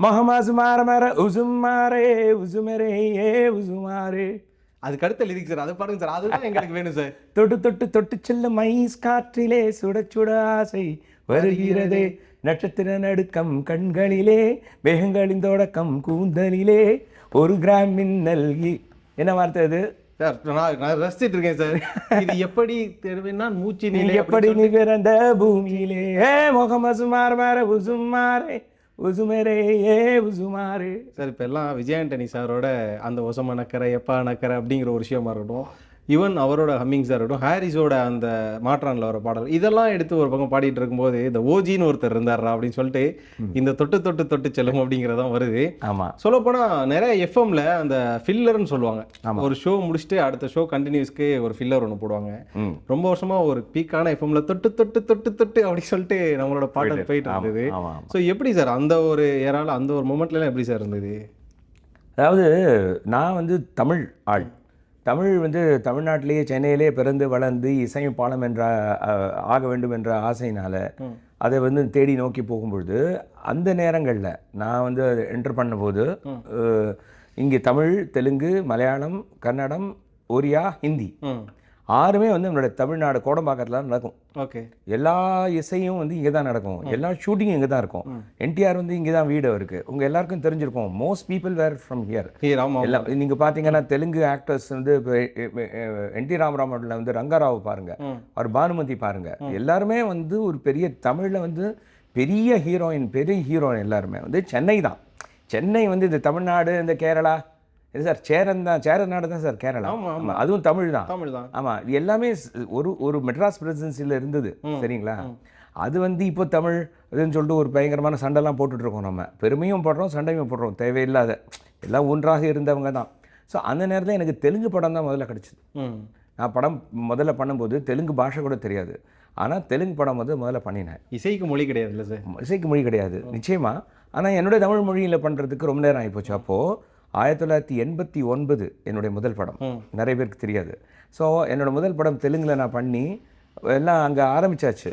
மொஹமாஸ் மாற மாற உசுமாரே உசுமரே ஏ உசுமாரே. அதுக்கு அடுத்த லிரிக்ஸ் சார், அதை பாருங்க சார், அதுதான் எங்களுக்கு வேணும் சார். தொட்டு தொட்டு தொட்டு செல்லும் ஐஸ் காற்றிலே சுட சுட ஆசை வருகிறதே, நட்சத்திர நடுக்கம் கண்களிலே, மேகங்களின் தொடக்கம் கூந்தலிலே, ஒரு கிராம் மின்னல் என்ன வார்த்தை அது சார்? நான் ரசிச்சிட்டு இருக்கேன் சார். இது எப்படி தெரியும்னா மூச்சு நீ நிலை எப்படி நீ பிறந்த பூமியிலே, ஏ முகமது மாற மாற உசுமாரே உசுமரே ஏ உசுமாரே. சார். இப்போ எல்லாம் விஜய் ஆண்டனி சாரோட அந்த ஒசம நக்கரை எப்பா நக்கரை அப்படிங்கிற ஒரு விஷயமா இருக்கட்டும், ஈவன் அவரோட ஹம்மிங் சார் இருக்கட்டும், ஹாரிஸோட அந்த மாற்றானில் வர பாடல், இதெல்லாம் எடுத்து ஒரு பக்கம் பாடிட்டு இருக்கும்போது இந்த ஓஜின்னு ஒருத்தர் இருந்தாரா அப்படின்னு சொல்லிட்டு இந்த தொட்டு தொட்டு தொட்டு செல்லும் அப்படிங்கிறதான் வருது. ஆமாம், சொல்லப்போனால் நிறைய எஃப்எம்ல அந்த ஃபில்லர்னு சொல்லுவாங்க. ஒரு ஷோ முடிச்சுட்டு அடுத்த ஷோ கண்டினியூஸ்க்கு ஒரு ஃபில்லர் ஒன்று போடுவாங்க. ரொம்ப வருஷமா ஒரு பீக்கான எஃப்எம்ல தொட்டு தொட்டு தொட்டு தொட்டு அப்படி சொல்லிட்டு நம்மளோட பாடல் போயிட்டு இருந்தது. ஸோ எப்படி சார் அந்த ஒரு ஏராளம் அந்த ஒரு மூமெண்ட்லாம் எப்படி சார் இருந்தது? அதாவது நான் வந்து தமிழ் ஆள். தமிழ் வந்து தமிழ்நாட்டிலேயே சென்னையிலே பிறந்து வளர்ந்து இசையமைப்பாளம் என்ற ஆக வேண்டும் என்ற ஆசையினால் அதை வந்து தேடி நோக்கி போகும்பொழுது அந்த நேரங்களில் நான் வந்து என்டர் பண்ணும்போது இங்கே தமிழ், தெலுங்கு, மலையாளம், கன்னடம், ஒரியா, ஹிந்தி ஆறுமே வந்து நம்மளோட தமிழ்நாடு கோடம்பாக்கத்தில் நடக்கும். ஓகே. எல்லா இசையும் வந்து இங்கே தான் நடக்கும், எல்லா ஷூட்டிங்கும் இங்கே தான் இருக்கும். என்டிஆர் வந்து இங்கே தான் வீடு இருக்குது. உங்கள் எல்லாருக்கும் தெரிஞ்சிருக்கும், most people were from here. எல்லாம் நீங்கள் பார்த்தீங்கன்னா தெலுங்கு ஆக்டர்ஸ் வந்து இப்போ என்டி ராமராமனில் வந்து ரங்கராவ் பாருங்கள், அவர் பானுமதி பாருங்கள், எல்லாருமே வந்து ஒரு பெரிய தமிழில் வந்து பெரிய ஹீரோயின் எல்லாருமே வந்து சென்னை தான். சென்னை வந்து இந்த தமிழ்நாடு, இந்த கேரளா, இது சார் சேரன் நாடு தான் சார் கேரளா. ஆமாம், அதுவும் தமிழ் தான். ஆமாம், இது எல்லாமே ஒரு மெட்ராஸ் பிரசிடென்சியில் இருந்தது. சரிங்களா? அது வந்து இப்போ தமிழ் அதுன்னு சொல்லிட்டு ஒரு பயங்கரமான சண்டைலாம் போட்டுட்ருக்கோம். நம்ம பெருமையும் போடுறோம், சண்டையும் போடுறோம், தேவையில்லாத. எல்லாம் ஒன்றாக இருந்தவங்க தான். ஸோ அந்த நேரத்தில் எனக்கு தெலுங்கு படம் தான் முதல்ல கிடச்சிது. நான் படம் முதல்ல பண்ணும்போது தெலுங்கு பாஷை கூட தெரியாது. ஆனால் தெலுங்கு படம் வந்து முதல்ல பண்ணினேன். இசைக்கு மொழி கிடையாது இல்லை சார்? இசைக்கு மொழி கிடையாது நிச்சயமாக. ஆனால் என்னுடைய தமிழ் மொழியில் பண்ணுறதுக்கு ரொம்ப நேரம் ஆகிப்போச்சு. அப்போது 1989 என்னுடைய முதல் படம். நிறைய பேருக்கு தெரியாது. ஸோ என்னோடய முதல் படம் தெலுங்கில் நான் பண்ணி எல்லாம் அங்கே ஆரம்பித்தாச்சு.